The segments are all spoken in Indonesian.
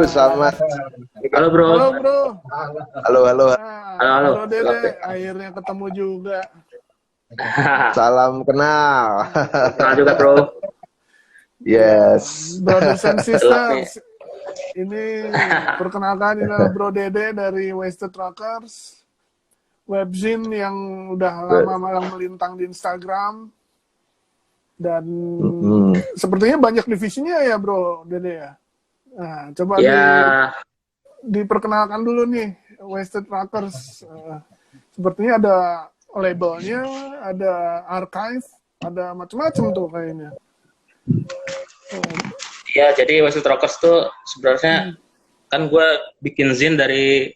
selamat. Halo bro. Halo bro. Halo. Halo. Halo Dede, akhirnya ketemu juga. Salam kenal. Kenal juga bro. Yes. Brothers and sisters. Ini perkenalkan, ini adalah Bro Dede dari Wasted Rockers, webzine yang udah lama malang melintang di Instagram. Dan sepertinya banyak divisinya ya Bro Dede ya. Nah, coba diperkenalkan dulu nih Wasted Rockers. Sepertinya ada labelnya, ada archive, ada macam-macam tuh kayaknya. Iya, jadi Wasted Rockers tuh sebenarnya kan gue bikin zine dari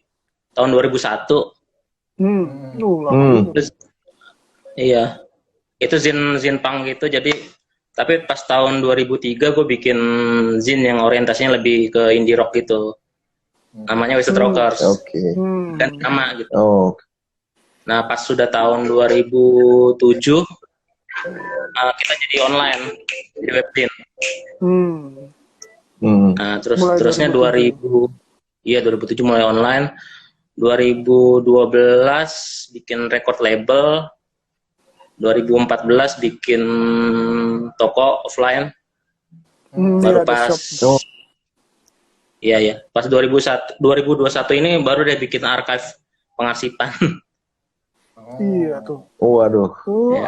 tahun 2001. Terus, iya, itu zine punk gitu. Jadi tapi pas tahun 2003 gue bikin zine yang orientasinya lebih ke indie rock gitu. Namanya Wasted Rockers. Dan nama gitu. Nah, pas sudah tahun 2007 kita jadi online, jadi webzine. Nah, terusnya 2007 mulai online. 2012 bikin record label. 2014 bikin toko offline. Baru pas pas 2021 ini baru deh bikin archive pengarsipan. Iya tuh. Waduh.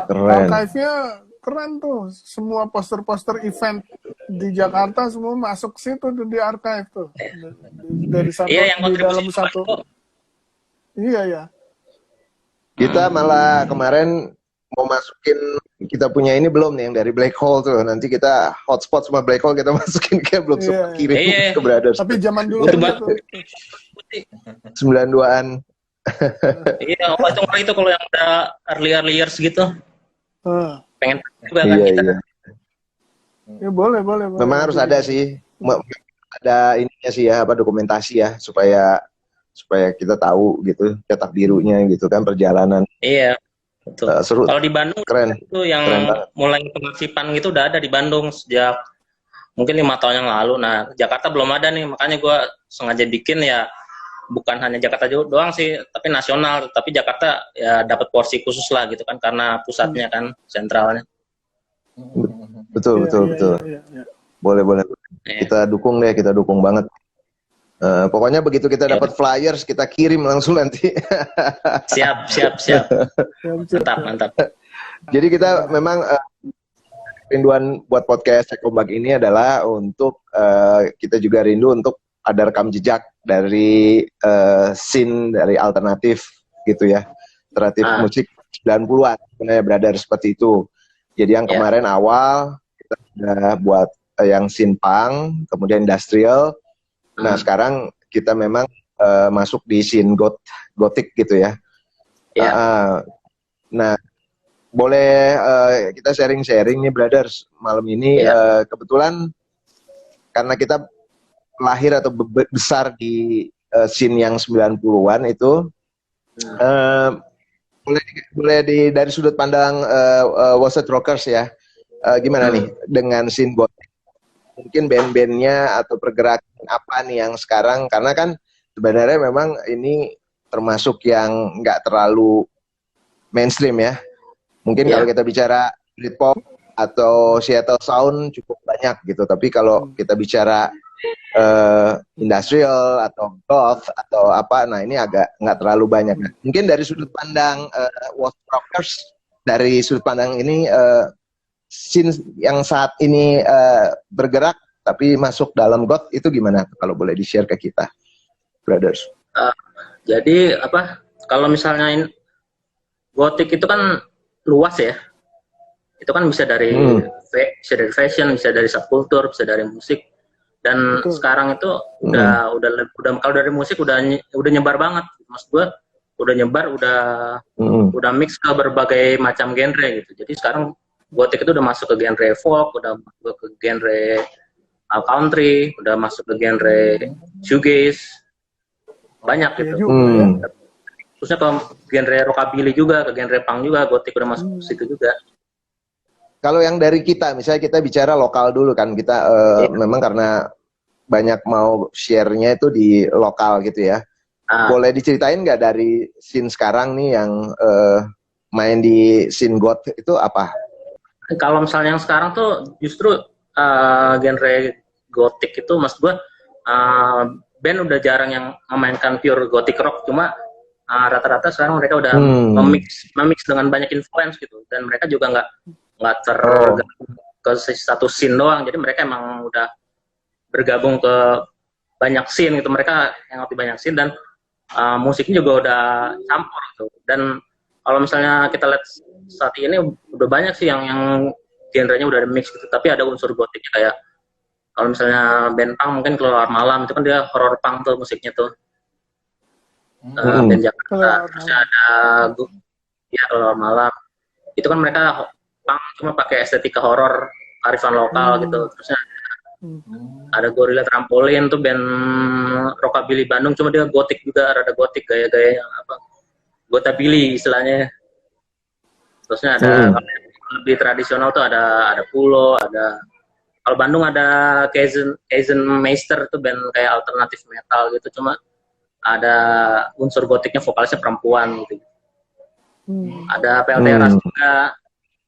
Keren. Archive-nya keren tuh. Semua poster-poster event di Jakarta semua masuk situ tuh di archive tuh. Dari satu yang di dalam satu. Iya ya. Kita malah kemarin mau masukin, kita punya ini belum nih yang dari Black Hole tuh. Nanti kita hotspot sama Black Hole kita masukin, kayak belum sempat kirim ke Brothers. Tapi zaman dulu itu 92-an. Iya, itu kalau yang udah earlier gitu. Pengen juga kan kita. Iya. Ya boleh. Memang harus ada sih. Ada ininya sih ya, dokumentasi ya, supaya kita tahu gitu, cetak birunya gitu kan, perjalanan. Iya. Betul. Seru. Kalau di Bandung itu yang mulai pengarsipan gitu udah ada di Bandung sejak mungkin 5 tahun yang lalu. Nah, Jakarta belum ada nih, makanya gue sengaja bikin ya, bukan hanya Jakarta doang sih, tapi nasional. Tapi Jakarta ya dapat porsi khusus lah gitu kan, karena pusatnya kan, sentralnya. Betul. Boleh. Kita dukung banget. Pokoknya begitu kita dapat flyers, kita kirim langsung nanti. Siap. Mantap. Jadi kita memang rinduan buat podcast Ombak ini adalah untuk kita juga rindu untuk ada rekam jejak dari scene dari alternatif gitu ya, alternatif musik 90-an sebenarnya, brother, seperti itu. Jadi yang kemarin awal kita sudah buat yang scene punk, kemudian industrial. Nah sekarang kita memang masuk di scene gothic gitu ya. Nah boleh kita sharing nih brothers malam ini. Kebetulan karena kita lahir atau besar di scene yang 90-an itu, boleh dari sudut pandang Wasted Rockers ya, gimana nih dengan scene gothic? Mungkin band-bandnya atau pergerakan apa nih yang sekarang, karena kan sebenarnya memang ini termasuk yang nggak terlalu mainstream ya. Mungkin kalau kita bicara Britpop atau Seattle Sound cukup banyak gitu, tapi kalau kita bicara industrial atau goth atau apa, nah ini agak nggak terlalu banyak. Mungkin dari sudut pandang Wasted Rockers, dari sudut pandang ini, scene yang saat ini bergerak tapi masuk dalam goth itu gimana, kalau boleh di-share ke kita, brothers? Jadi kalau misalnya gothic itu kan luas ya. Itu kan bisa dari fashion, bisa dari subkultur, bisa dari musik. Dan sekarang itu udah kalau dari musik udah nyebar banget. Maksud gue udah nyebar, udah mix ke berbagai macam genre gitu. Jadi sekarang gothic itu udah masuk ke genre folk, udah masuk ke genre country, udah masuk ke genre shoegaze, banyak gitu. Terusnya ke genre rockabilly juga, ke genre punk juga, gothic udah masuk ke situ juga. Kalau yang dari kita, misalnya kita bicara lokal dulu kan, kita memang karena banyak mau share-nya itu di lokal gitu ya. Boleh diceritain nggak dari scene sekarang nih yang main di scene goth itu apa? Kalau misalnya yang sekarang tuh justru genre gothic itu, maksud gue band udah jarang yang memainkan pure gothic rock, cuma rata-rata sekarang mereka udah memix dengan banyak influence gitu, dan mereka juga nggak ke satu scene doang, jadi mereka emang udah bergabung ke banyak scene gitu, mereka yang ngerti banyak scene, dan musiknya juga udah campur gitu. Dan kalau misalnya kita lihat saat ini udah banyak sih yang genrenya udah ada mix gitu, tapi ada unsur gotiknya, kayak kalau misalnya band punk mungkin Keluar Malam itu kan dia horror punk tuh musiknya tuh. Band Jakarta, terus ada Keluar Malam itu kan mereka punk cuma pakai estetika horor arifan lokal gitu. Terusnya ada Gorilla Trampolin tuh band rockabilly Bandung, cuma dia gotik juga, rada gotik, gaya-gaya apa gotabilly istilahnya. Terusnya ada lebih tradisional tuh ada Pulo, ada kalau Bandung ada Kaizen Meister tuh band kayak alternatif metal gitu, cuma ada unsur gotiknya, vokalisnya perempuan gitu. Ada PLT Ras juga,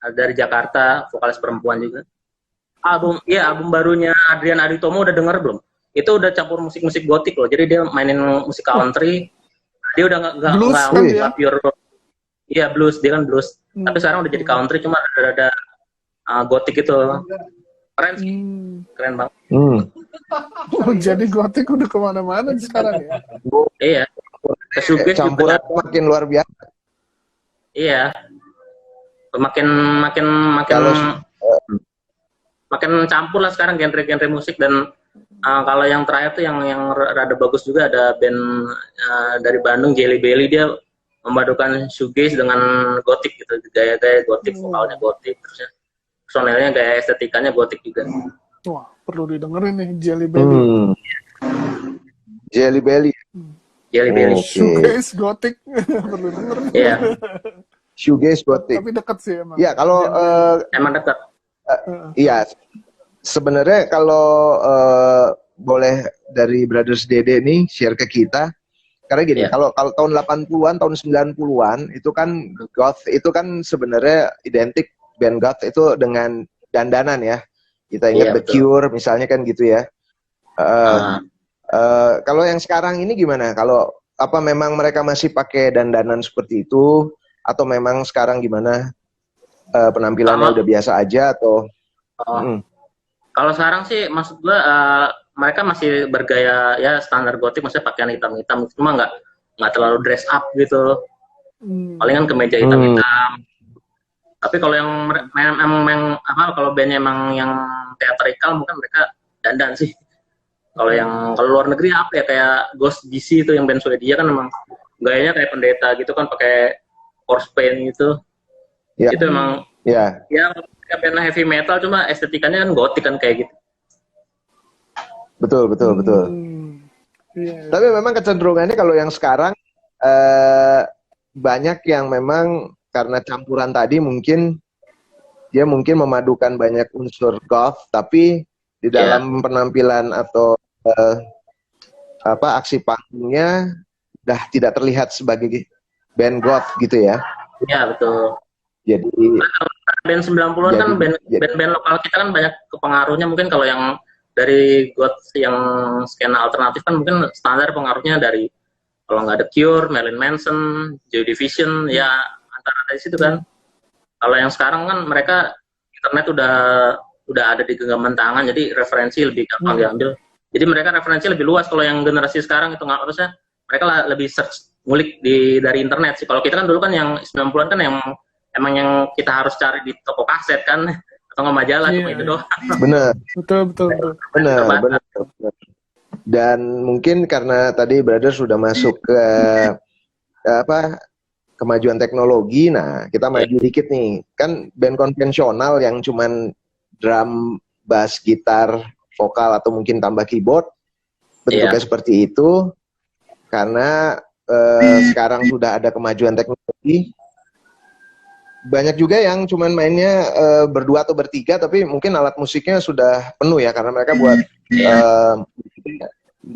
ada dari Jakarta, vokalis perempuan juga. Album barunya Adrian Aditomo udah denger belum? Itu udah campur musik-musik gotik loh. Jadi dia mainin musik country. Dia udah nggak pure. Iya blues, dia kan blues. Tapi sekarang udah jadi country, cuma ada gotik itu. Keren sih, keren banget. Jadi gotik udah kemana-mana sekarang ya? Iya. Kesuges campuran juga makin luar biasa. Iya. Makin campur lah sekarang genre-genre musik. Dan kalau yang terakhir tuh yang rada bagus juga, ada band dari Bandung, Jelly Belly, dia memadukan shoegaze dengan gotik gitu, gaya-gaya gotik, vokalnya gotik, terusnya personelnya gaya estetikanya gotik juga. Wah, perlu didengerin nih Jelly Belly. Jelly Belly. Jelly Belly. Shoegaze gotik perlu denger. Iya. Shoegaze gotik. Tapi dekat sih emang. Iya, kalau emang dekat. Iya. Sebenarnya kalau boleh dari Brothers Dede nih share ke kita. Karena gini, kalau tahun 80-an, tahun 90-an itu kan goth itu kan sebenarnya identik band goth itu dengan dandanan ya. Kita ingat The Cure misalnya kan gitu ya. Kalau yang sekarang ini gimana? Kalau apa memang mereka masih pakai dandanan seperti itu, atau memang sekarang gimana penampilannya udah biasa aja atau? Kalau sekarang sih maksud gua mereka masih bergaya ya standar gotik, maksudnya pakaian hitam-hitam, cuma nggak terlalu dress up gitu. Palingan kemeja hitam-hitam. Tapi kalau yang kalau bandnya emang yang teatrikal mungkin mereka dandan sih. Kalau luar negeri apa ya, kayak Ghost GC itu yang band Swedia kan emang gayanya kayak pendeta gitu kan, pakai horse paint gitu. Itu emang ya band heavy metal, cuma estetikanya kan gotik kan kayak gitu. Betul. Tapi memang kecenderungannya kalau yang sekarang banyak yang memang karena campuran tadi mungkin dia memadukan banyak unsur goth, tapi di dalam penampilan atau aksi panggungnya udah tidak terlihat sebagai band goth gitu ya. Iya, betul. Jadi band 90-an kan band lokal kita kan banyak kepengaruhnya. Mungkin kalau yang dari goth yang skena alternatif kan mungkin standar pengaruhnya dari, kalau nggak The Cure, Marilyn Manson, Joy Division, ya antara dari situ kan. Kalau yang sekarang kan mereka internet udah ada di genggaman tangan, jadi referensi lebih gampang diambil. Jadi mereka referensi lebih luas. Kalau yang generasi sekarang itu nggak harusnya, mereka lebih search, ngulik dari internet sih. Kalau kita kan dulu kan yang 90-an kan yang emang yang kita harus cari di toko kaset kan, atau nggak majalah, cuma itu doang. Bener. Betul. Bener. Dan mungkin karena tadi Brother sudah masuk ke kemajuan teknologi, nah kita maju dikit nih. Kan band konvensional yang cuman drum, bass, gitar, vokal atau mungkin tambah keyboard, bentuknya seperti itu. Karena sekarang sudah ada kemajuan teknologi, banyak juga yang cuman mainnya berdua atau bertiga, tapi mungkin alat musiknya sudah penuh ya, karena mereka buat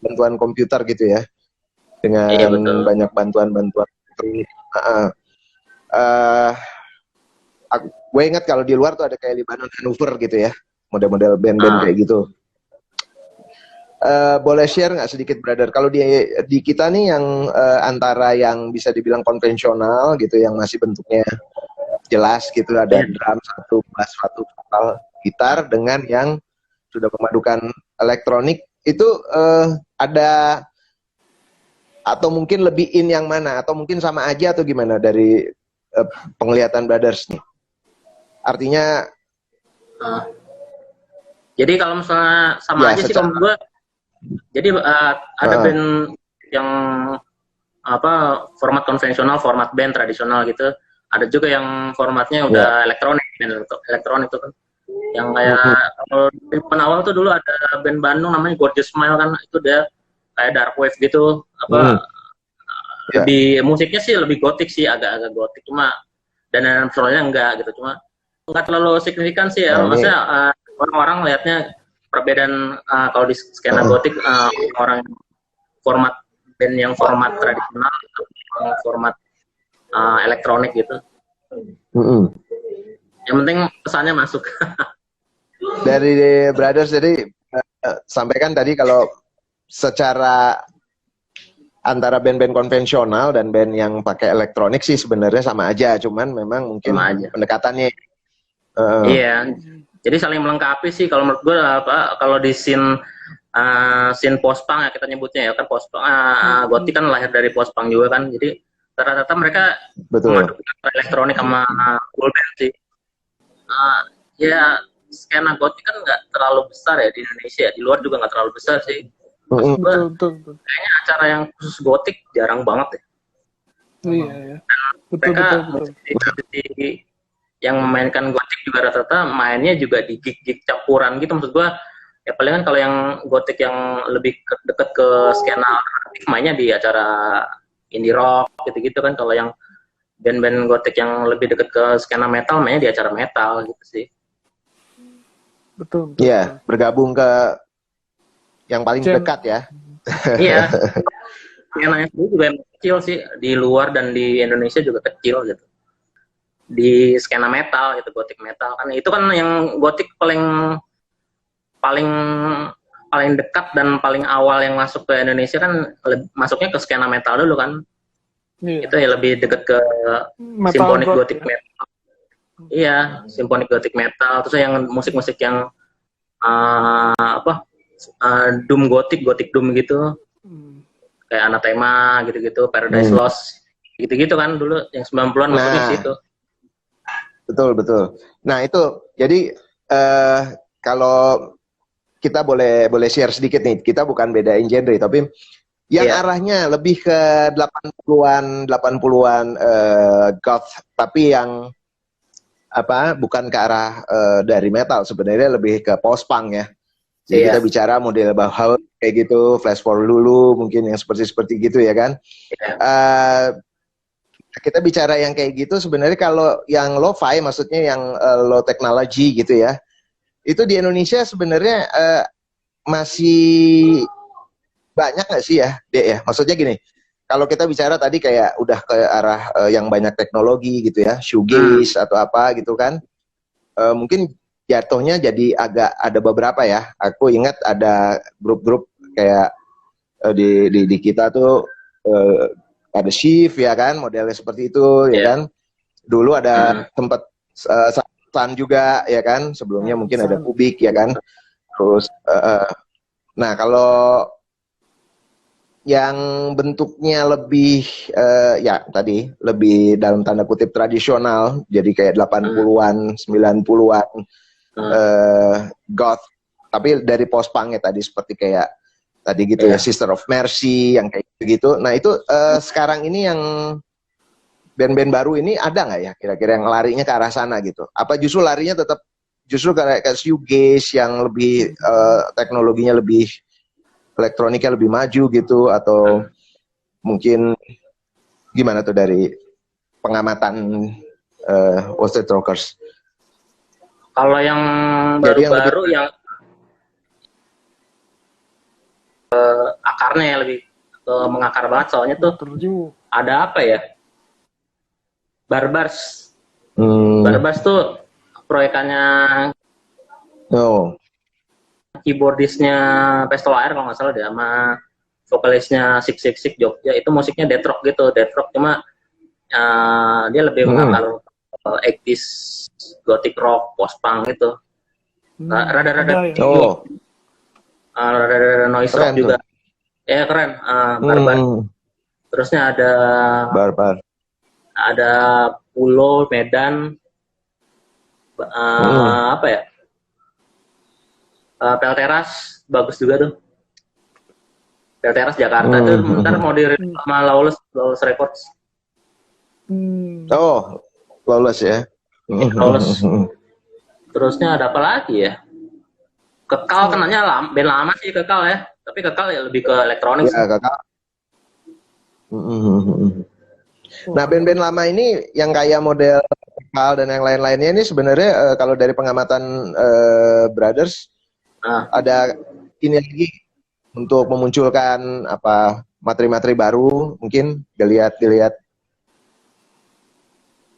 bantuan komputer gitu ya, Iya, dengan betul. banyak bantuan-bantuan. Uh, gue ingat kalau di luar tuh ada kayak Libanon Hanover gitu ya, model-model band-band kayak gitu. Boleh share nggak sedikit, brother? Kalau di kita nih yang antara yang bisa dibilang konvensional gitu, yang masih bentuknya jelas gitu, ada drum satu, bass satu, vokal, gitar, dengan yang sudah memadukan elektronik, itu ada atau mungkin lebih in yang mana? Atau mungkin sama aja atau gimana dari penglihatan brothers nih? Artinya jadi kalau misalnya sama ya, aja sih kalau gue. Jadi ada band yang format konvensional, format band tradisional gitu. Ada juga yang formatnya udah elektronik, band elektronik itu kan. Yang kayak kalau di awal tuh dulu ada band Bandung namanya Gorgeous Smile kan, itu dia kayak dark wave gitu, lebih musiknya sih lebih gotik sih, agak-agak gotik, cuma dan personalnya enggak gitu, cuma enggak terlalu signifikan sih ya. Maksudnya orang-orang lihatnya perbedaan kalau di skena gotik, orang format band yang format tradisional, format elektronik gitu. Yang penting pesannya masuk. Dari brothers, jadi sampaikan tadi kalau secara antara band-band konvensional dan band yang pakai elektronik sih sebenarnya sama aja, cuman memang mungkin pendekatannya. Iya, jadi saling melengkapi sih kalau menurut gue. Kalau di scene post-punk ya kita nyebutnya ya kan, post-punk, gotik kan lahir dari post-punk juga kan, jadi rata-rata mereka memadukan elektronik sama full band sih. Ya skena gotik kan nggak terlalu besar ya di Indonesia, di luar juga nggak terlalu besar sih. Betul. Kayaknya acara yang khusus gotik jarang banget ya. Iya. Betul. Yang memainkan gotik juga rata-rata mainnya juga di gig-gig campuran gitu, maksud gua. Ya palingan kalau yang gotik yang lebih deket ke skena alternatif mainnya di acara indie rock gitu-gitu kan. Kalau yang band-band gotik yang lebih deket ke skena metal mainnya di acara metal gitu sih. Betul. Iya, bergabung ke yang paling dekat ya. Iya. Skenanya juga yang kecil sih, di luar dan di Indonesia juga kecil gitu. Di skena metal gitu, gotik metal kan, itu kan yang gotik paling dekat dan paling awal yang masuk ke Indonesia kan, masuknya ke skena metal dulu kan. Itu ya lebih dekat ke symphonic gothic metal. Iya, symphonic gothic metal. Terus yang musik-musik yang doom gothic doom gitu, kayak Anathema gitu-gitu, Paradise Lost gitu-gitu kan dulu yang 90-an masuknya situ. Betul. Nah itu, jadi kalau kita boleh share sedikit nih, kita bukan bedain genre, tapi yang arahnya lebih ke 80-an goth, tapi yang bukan ke arah dari metal, sebenarnya lebih ke post-punk ya. Jadi kita bicara model Bauhaus kayak gitu, Flash for Lulu mungkin yang seperti gitu ya kan. Kita bicara yang kayak gitu, sebenarnya kalau yang lo-fi, maksudnya yang low technology gitu ya, itu di Indonesia sebenarnya masih banyak nggak sih ya, Dek ya? Maksudnya gini, kalau kita bicara tadi kayak udah ke arah yang banyak teknologi gitu ya, shoegaze atau apa gitu kan, mungkin jatuhnya jadi agak ada beberapa ya. Aku ingat ada grup-grup kayak di kita tuh ada Shift ya kan, modelnya seperti itu ya kan. Dulu ada tempat Sun juga ya kan, sebelumnya mungkin ada Kubik ya kan. Terus nah kalau yang bentuknya lebih ya tadi lebih dalam tanda kutip tradisional, jadi kayak 80-an, 90-an goth, tapi dari post punk ya tadi, seperti kayak tadi gitu ya, Sister of Mercy yang kayak gitu. Nah itu sekarang ini yang band-band baru ini ada nggak ya kira-kira yang larinya ke arah sana gitu? Apa justru larinya tetap justru kayak shoegaze yang lebih teknologinya lebih, elektroniknya lebih maju gitu, atau mungkin gimana tuh dari pengamatan Wasted Rockers? Kalau yang baru-baru yang akarnya ya lebih mengakar banget, soalnya tuh ada apa ya, Barbars. Barbars tuh proyekannya keyboardisnya Pistol Air kalau nggak salah deh, sama vokalisnya Six Six Six Jogja. Itu musiknya death rock gitu, death rock, cuma dia lebih mengakar 80s gothic rock, post punk gitu. Rada-rada rada-rada noise rock juga. Ya keren. Barbar. Terusnya ada Barbar. Ada Pulo, Medan, apa ya? Pelteras bagus juga tuh. Pelteras Jakarta tuh ntar mau dirilis sama Lawless Records. Oh, Lawless ya. Lawless. Terusnya ada apa lagi ya? Kekal kenanya band lama sih Kekal ya. Tapi Kekal ya lebih ke elektronik. Ya, Kekal. Nah, band-band lama ini yang kayak model Kekal dan yang lain-lainnya ini sebenarnya kalau dari pengamatan Brothers ada ini lagi untuk memunculkan apa materi-materi baru, mungkin dilihat.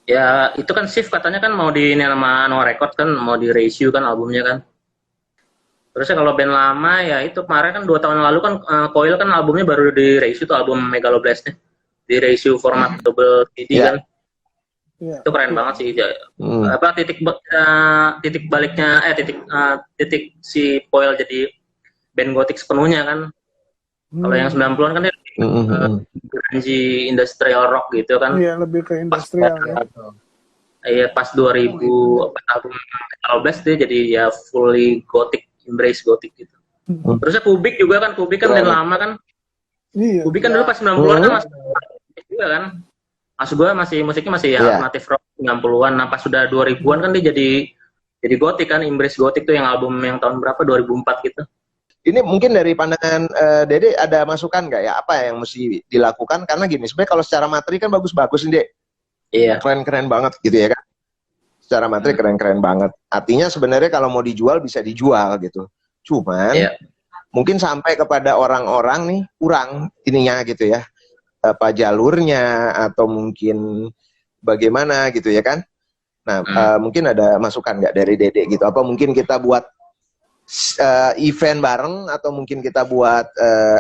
Ya, itu kan Shift katanya kan mau di ini sama No Record kan, mau di reissue kan albumnya kan. Terusnya kalau band lama ya itu kemarin kan 2 tahun lalu kan Coil kan albumnya baru di reissue tuh, album Megaloblast-nya. Di reissue format double CD kan. Itu keren banget sih. Apa titik baliknya titik si Coil jadi band gotik sepenuhnya kan. Kalau yang 90-an kan dia grungy industrial rock gitu kan. Iya, lebih ke industrial ya. Iya, pas 2000 album Megaloblast dia jadi ya fully gothic, embrace gothic gitu. Terusnya Kubik juga kan, Kubik kan band lama kan. Iya. Kubik kan dulu pas 90-an kan masih juga kan. Maksud gue musiknya masih alternatif rock 90-an. Nah pas sudah 2000-an kan dia jadi gothic kan, embrace gothic tuh yang album yang tahun berapa, 2004 gitu. Ini mungkin dari pandangan Dede ada masukan nggak ya, apa yang mesti dilakukan? Karena gini, sebenarnya kalau secara materi kan bagus-bagus nih, Dek. Iya. Keren-keren banget gitu ya kan. Secara materi keren-keren banget. Artinya sebenarnya kalau mau dijual bisa dijual gitu. Cuman mungkin sampai kepada orang-orang nih kurang ininya gitu ya. Apa jalurnya atau mungkin bagaimana gitu ya kan. Nah, mungkin ada masukan nggak dari Dede gitu? Apa mungkin kita buat event bareng atau mungkin kita buat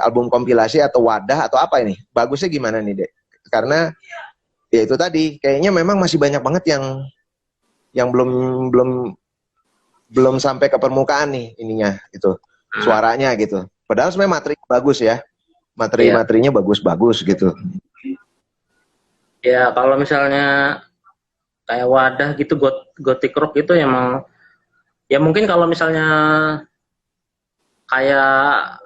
album kompilasi atau wadah atau apa ini? Bagusnya gimana nih, Dek? Karena ya itu tadi kayaknya memang masih banyak banget yang belum sampai ke permukaan nih ininya gitu. Suaranya gitu. Padahal sebenarnya materi bagus ya. Materinya bagus-bagus gitu. Ya, kalau misalnya kayak wadah gitu gothic rock itu emang ya mungkin kalau misalnya kayak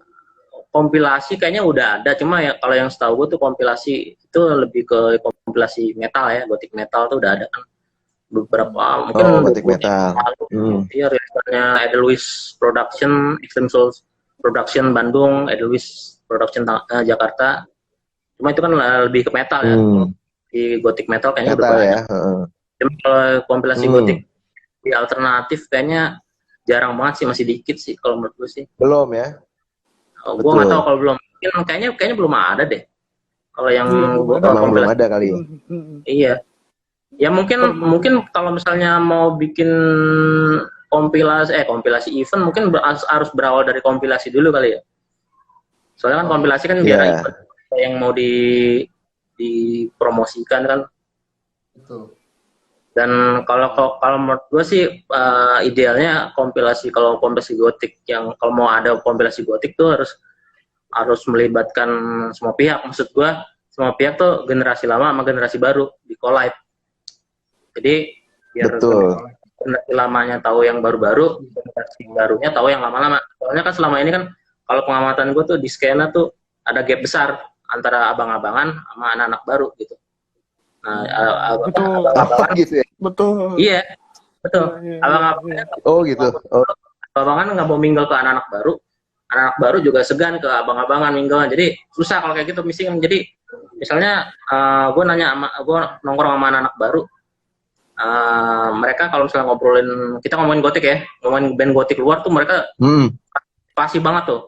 kompilasi kayaknya udah ada, cuma ya kalau yang setahu gue tuh kompilasi itu lebih ke kompilasi metal ya, gothic metal tuh udah ada kan beberapa mungkin gothic metal. Iya, rilisnya Edelweiss Production, Extreme Souls Production Bandung, Edelweiss Production Jakarta. Cuma itu kan lebih ke metal ya. Di gothic metal kayaknya metal udah ya. Cuma kalau kompilasi gothic di alternatif kayaknya jarang banget sih, masih dikit sih kalau menurut gue sih. Belum ya? Gue nggak tahu kalau belum. Kayaknya belum ada deh. Kalau yang belum ada kali ya. Iya. Ya mungkin kalau misalnya mau bikin kompilasi event mungkin harus berawal dari kompilasi dulu kali ya. Soalnya kan kompilasi kan biar yang mau dipromosikan kan. Betul. Dan kalau menurut gue sih idealnya kompilasi gotik yang kalau mau ada kompilasi gotik tuh harus melibatkan semua pihak. Maksud gue semua pihak tuh generasi lama sama generasi baru di collab. Jadi biar generasi lamanya tahu yang baru-baru, generasi barunya tahu yang lama-lama. Soalnya kan selama ini kan kalau pengamatan gue tuh di skena tuh ada gap besar antara abang-abangan sama anak-anak baru gitu. Nah, abang-abangan gitu ya. Betul. Iya, betul. Abang-abangan. Oh gitu. Abang-abangan nggak mau mingle ke anak-anak baru. Anak baru juga segan ke abang-abangan mingle. Jadi susah kalau kayak gitu missing. Jadi misalnya gue nongkrong sama anak baru. mereka kalau misalnya ngobrolin, kita ngomongin gotik ya, ngomongin band gotik luar tuh mereka pasti banget tuh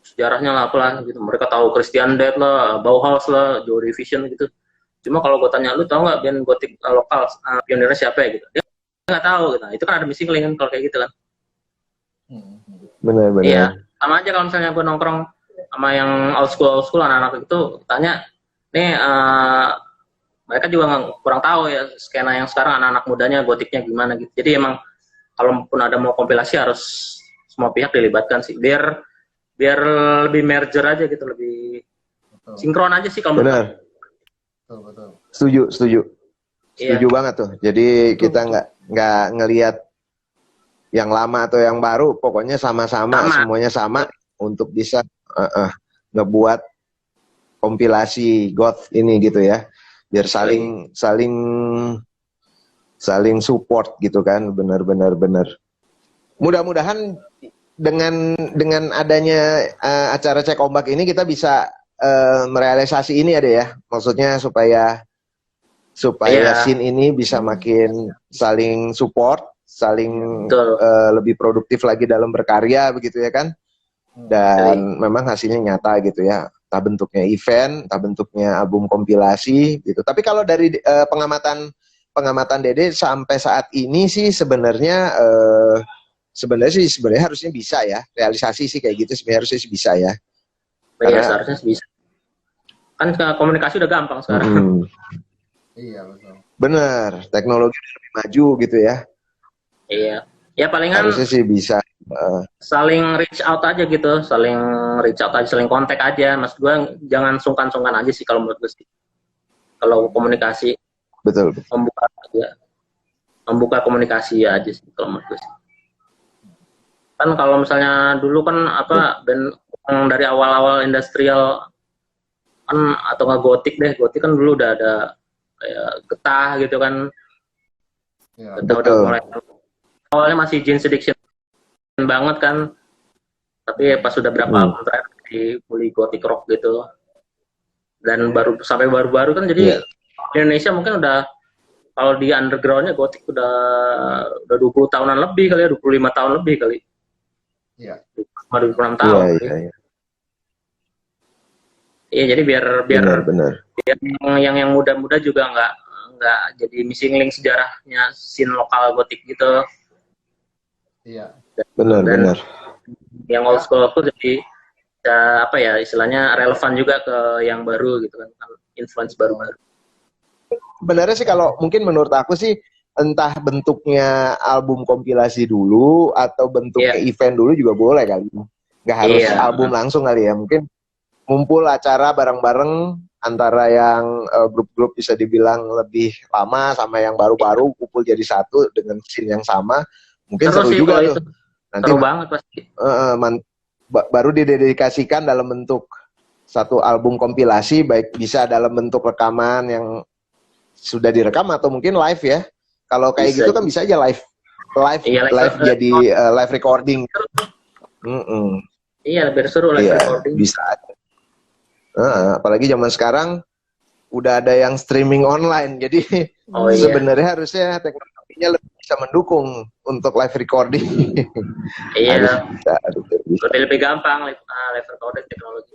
sejarahnya lah apalah gitu. Mereka tahu Christian Death lah, Bauhaus lah, Joy Division gitu. Cuma kalau gue tanya, lu tahu nggak band gotik lokal pionirnya siapa ya gitu, dia nggak tahu gitu. Itu kan ada missing link kan kalau kayak gitu kan. Benar. Iya, sama aja kalau misalnya gue nongkrong sama yang old school anak-anak itu tanya, nih mereka juga kurang tahu ya skena yang sekarang anak-anak mudanya gotiknya gimana gitu. Jadi emang kalaupun ada mau kompilasi harus semua pihak dilibatkan sih, biar lebih merger aja gitu, lebih sinkron aja sih kalau benar. Betul. Setuju banget tuh. Jadi kita nggak ngelihat yang lama atau yang baru, pokoknya sama-sama, semuanya sama untuk bisa ngebuat kompilasi goth ini gitu ya, biar saling support gitu kan. Benar. Mudah-mudahan dengan adanya acara Cek Ombak ini kita bisa merealisasi ini ada ya, maksudnya supaya scene ini bisa makin saling support, saling lebih produktif lagi dalam berkarya begitu ya kan. Dan memang hasilnya nyata gitu ya, entah bentuknya event, entah bentuknya album kompilasi gitu. Tapi kalau dari pengamatan Dede sampai saat ini sih sebenarnya harusnya bisa ya, realisasi sih kayak gitu sebenarnya harusnya sih bisa ya. Iya, seharusnya bisa. Kan komunikasi udah gampang sekarang. Iya, betul. Bener, teknologi lebih maju gitu ya. Iya. Ya palingan harusnya sih bisa. Saling reach out aja gitu, saling kontak aja. Mas gue jangan sungkan-sungkan aja sih kalau menurut gue sih. Kalau komunikasi. Betul. Membuka komunikasi aja sih kalau menurut gue sih. Kan kalau misalnya dulu kan band dari awal-awal industrial kan atau nggak gotik kan dulu udah ada kayak Getah gitu kan. Ya, Getah udah mulai awalnya masih Jane's Addiction banget kan, tapi pas sudah berapa album terakhir di mulai gotik rock gitu, dan baru-baru kan jadi di Indonesia mungkin udah kalau di undergroundnya gotik udah 20 tahunan lebih kali ya, 25 tahun lebih kali. Iya. 26 tahun. Iya. Iya, jadi biar yang muda-muda juga nggak jadi missing link sejarahnya scene lokal gotik gitu. Iya. Benar. Yang old school tuh jadi istilahnya relevan juga ke yang baru gitu kan, influence baru-baru. Sebenarnya sih kalau mungkin menurut aku sih entah bentuknya album kompilasi dulu atau bentuknya event dulu juga boleh kali. Nggak harus album langsung kali ya, mungkin ngumpul acara bareng-bareng antara yang grup-grup bisa dibilang lebih lama sama yang baru-baru kumpul jadi satu dengan scene yang sama, mungkin seru juga tuh. Nanti seru banget pasti. Baru didedikasikan dalam bentuk satu album kompilasi, baik bisa dalam bentuk rekaman yang sudah direkam atau mungkin live ya. Kalau kayak gitu kan bisa aja live jadi live recording. Iya, lebih seru live recording. Bisa. Apalagi zaman sekarang udah ada yang streaming online, jadi sebenarnya harusnya teknologinya lebih bisa mendukung untuk live recording. Iya. Lebih gampang live recording teknologi.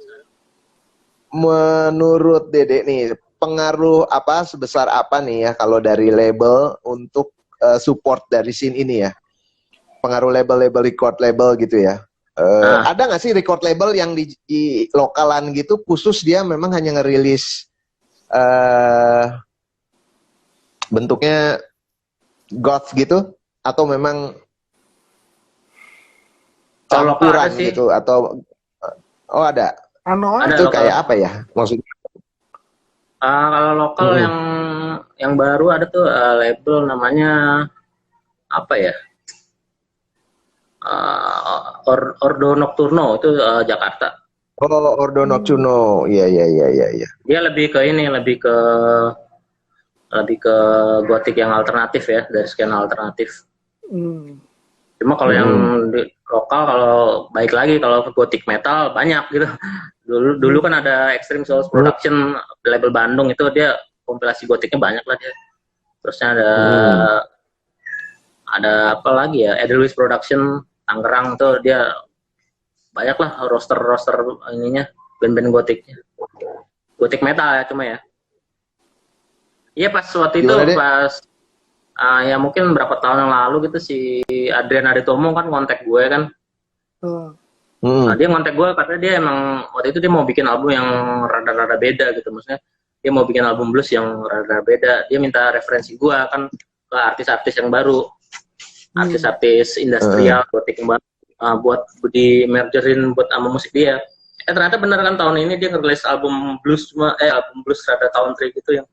Menurut Dede nih, pengaruh sebesar apa nih ya kalau dari label untuk support dari scene ini ya? Pengaruh record label gitu ya? Ada nggak sih record label yang di lokalan gitu khusus dia memang hanya ngerilis bentuknya goth gitu, atau memang campuran gitu, atau ada? Itu kayak apa ya maksudnya? Kalau lokal yang baru ada tuh label namanya apa ya? Ordo Nocturno itu Jakarta. Oh, Ordo Nocturno, iya. Dia lebih ke gotik yang alternatif ya, dari skena alternatif. Cuma kalau yang di lokal, kalau baik lagi kalau gotik metal banyak gitu. Dulu kan ada Extreme Souls Production label Bandung, itu dia kompilasi gotiknya banyak lah dia. Terusnya ada apa lagi ya, Edelweiss Production Tangerang tuh, dia banyak lah roster ininya, band-band gotiknya, gotik metal ya cuma ya. Iya pas waktu itu ya mungkin berapa tahun yang lalu gitu, si Adrian Aditomo kan kontak gue kan. Nah, dia kontak gue katanya dia emang waktu itu dia mau bikin album yang rada-rada beda gitu, maksudnya dia mau bikin album blues yang rada-rada beda. Dia minta referensi gue kan ke artis-artis yang baru, artis-artis industrial gotik yang baru, buat di mergerin buat sama musik dia. Ternyata bener kan, tahun ini dia ngerilis album blues rada country gitu yang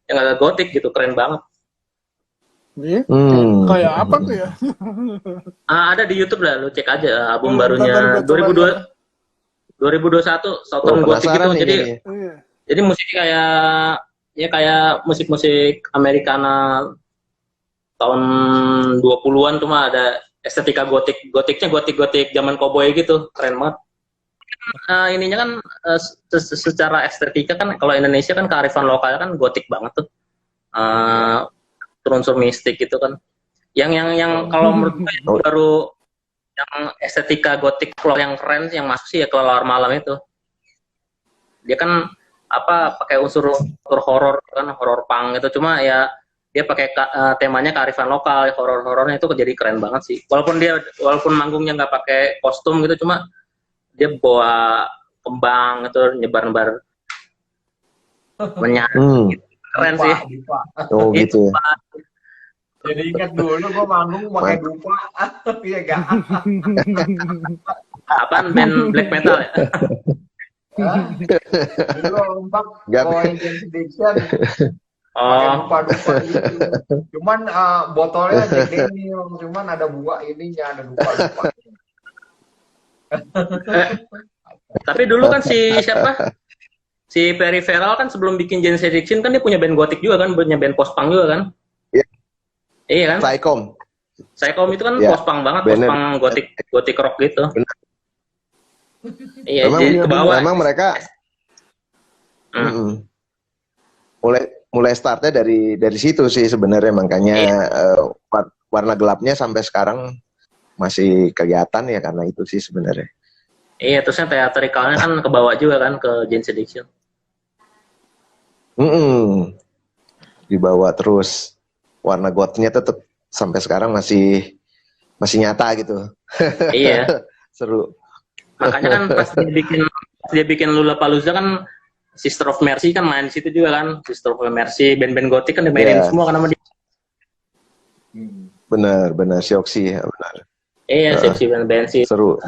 agak gotik gitu, keren banget. Iya? Kayak apa tuh ya? Ada di YouTube lah, lu cek aja album barunya 2021 Southern Gothic gitu. Jadi musiknya kayak musik-musik Americana tahun 20-an, cuma ada estetika gotiknya gotik zaman cowboy gitu, keren banget. Ininya kan secara estetika kan kalau Indonesia kan kearifan lokal kan gotik banget tuh. Unsur mistik gitu kan. Yang kalau menurut gue baru yang estetika gotik yang keren yang masuk sih ya Kelelawar Malam itu. Dia kan pakai unsur horor kan, horor punk gitu, cuma ya dia pakai temanya kearifan lokal, horor-horornya itu jadi keren banget sih. Walaupun manggungnya nggak pakai kostum gitu, cuma dia bawa kembang itu nyebar-nyebar menyanyi gitu. Keren sih. Oh gitu. Jadi ingat dulu gue manggung pakai dupa. Iya gak? Apaan, band black metal ya? Dulu lompat Going Addiction. Pakai dupa gitu. Cuman botolnya Jack Daniel, cuman ada buah ininya, ada dupa. Tapi dulu kan si Peripheral kan sebelum bikin Jane's Addiction kan dia punya band gotik juga kan, punya band post-punk juga kan? Iya kan? Psychom itu kan post-punk banget, post-punk gotik rock gitu. Bener. Iya, jadi ke bawah. Memang mereka mulai startnya dari situ sih sebenarnya, makanya warna gelapnya sampai sekarang masih kelihatan ya karena itu sih sebenarnya. Iya, terusnya teatrikalnya kan ke bawah juga kan ke Jane's Addiction. Dibawa terus. Warna gothnya tetap sampai sekarang masih nyata gitu. Iya. Seru. Makanya kan pas dia bikin Lollapalooza kan Sister of Mercy kan main di situ juga kan. Sister of Mercy, band-band gotik kan dimainin semua kan sama dia. Benar Sioxi ya, benar. Iya, Sioxi band sih. Seru.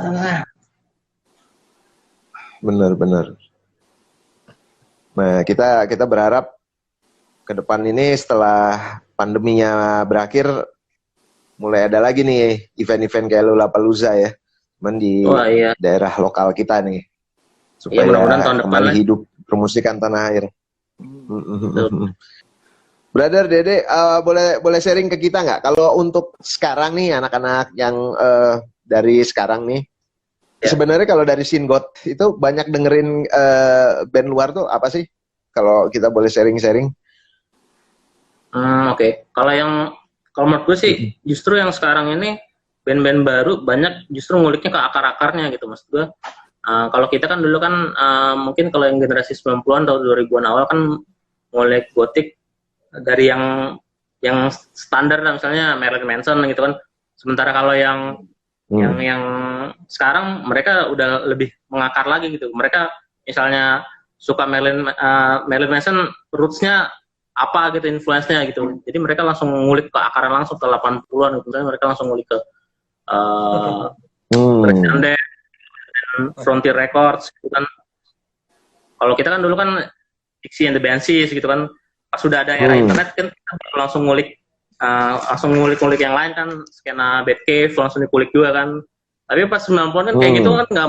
Benar. Nah, kita berharap ke depan ini setelah pandeminya berakhir mulai ada lagi nih event-event kayak Lollapalooza ya, cuman di daerah lokal kita nih, supaya kembali hidup permusikan tanah air. Brother Dede, boleh sharing ke kita nggak kalau untuk sekarang nih anak-anak yang dari sekarang nih, sebenarnya kalau dari scene goth itu banyak dengerin band luar tuh apa sih? Kalau kita boleh sharing-sharing. Oke. Kalau menurut gue sih justru yang sekarang ini band-band baru banyak justru nguliknya ke akar-akarnya gitu, maksud gue. Kalau kita kan dulu kan mungkin kalau yang generasi 90-an atau 2000-an awal kan ngulik gotik dari yang standar lah, misalnya Marilyn Manson gitu kan. Sementara kalau yang sekarang mereka udah lebih mengakar lagi gitu. Mereka misalnya suka Marilyn Manson, roots-nya apa gitu, influence-nya gitu. Jadi mereka langsung ngulik ke akaran langsung ke 80-an gitu. Mereka langsung ngulik ke Resident Frontier Records gitu kan. Kalau kita kan dulu kan Dixie and the Banshees gitu kan. Pas sudah ada era internet kan kita langsung ngulik yang lain kan, skena Batcave langsung dikulik juga kan. Tapi pas 90-an kan kayak gitu kan nggak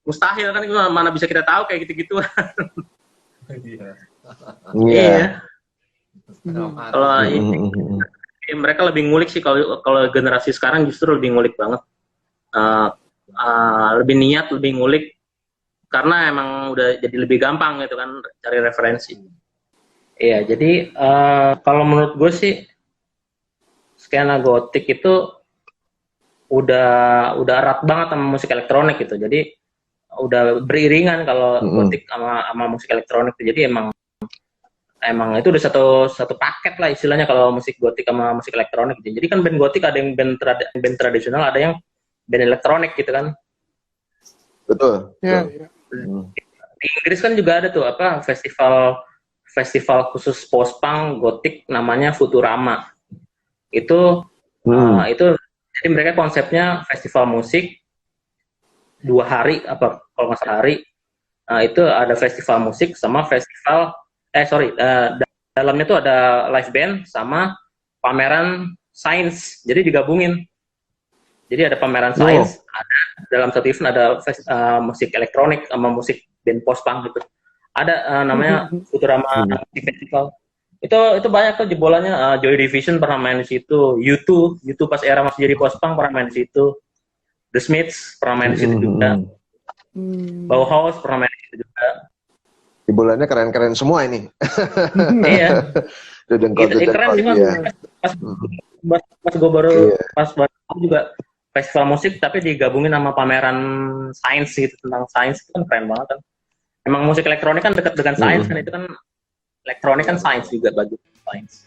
mustahil kan, mana bisa kita tahu kayak gitu-gitu. Iya. Kalau mereka lebih ngulik sih, kalau generasi sekarang justru lebih ngulik banget, lebih niat, lebih ngulik karena emang udah jadi lebih gampang gitu kan cari referensi. Iya, jadi kalau menurut gue sih skena gotik itu udah erat banget sama musik elektronik gitu. Jadi udah beriringan kalau gotik sama musik elektronik. Jadi emang itu udah satu paket lah istilahnya kalau musik gotik sama musik elektronik. Jadi kan band gotik ada yang band tradisional, ada yang band elektronik gitu kan. Betul. Iya. Di Inggris kan juga ada tuh apa festival khusus post-punk gotik namanya Futurama. Itu jadi mereka konsepnya festival musik 2 hari apa kalau nggak sehari. Itu ada festival musik sama festival dalamnya tuh ada live band sama pameran sains. Jadi digabungin. Jadi ada pameran sains, ada dalam satu event ada musik elektronik sama musik band post-punk gitu. Ada namanya Futurama Music Festival. Itu banyak tuh jebolannya. Joy Division pernah main di situ, U2 pas era masih jadi post-punk pernah main di situ. The Smiths pernah main di situ juga. Bauhaus pernah main di situ juga. Jebolannya keren-keren semua ini. Iya. Keren sih pas gue baru juga festival musik tapi digabungin sama pameran sains gitu, tentang sains itu kan keren banget kan. Emang musik elektronik kan dekat dengan sains kan, itu kan elektronik kan sains juga bagi sains.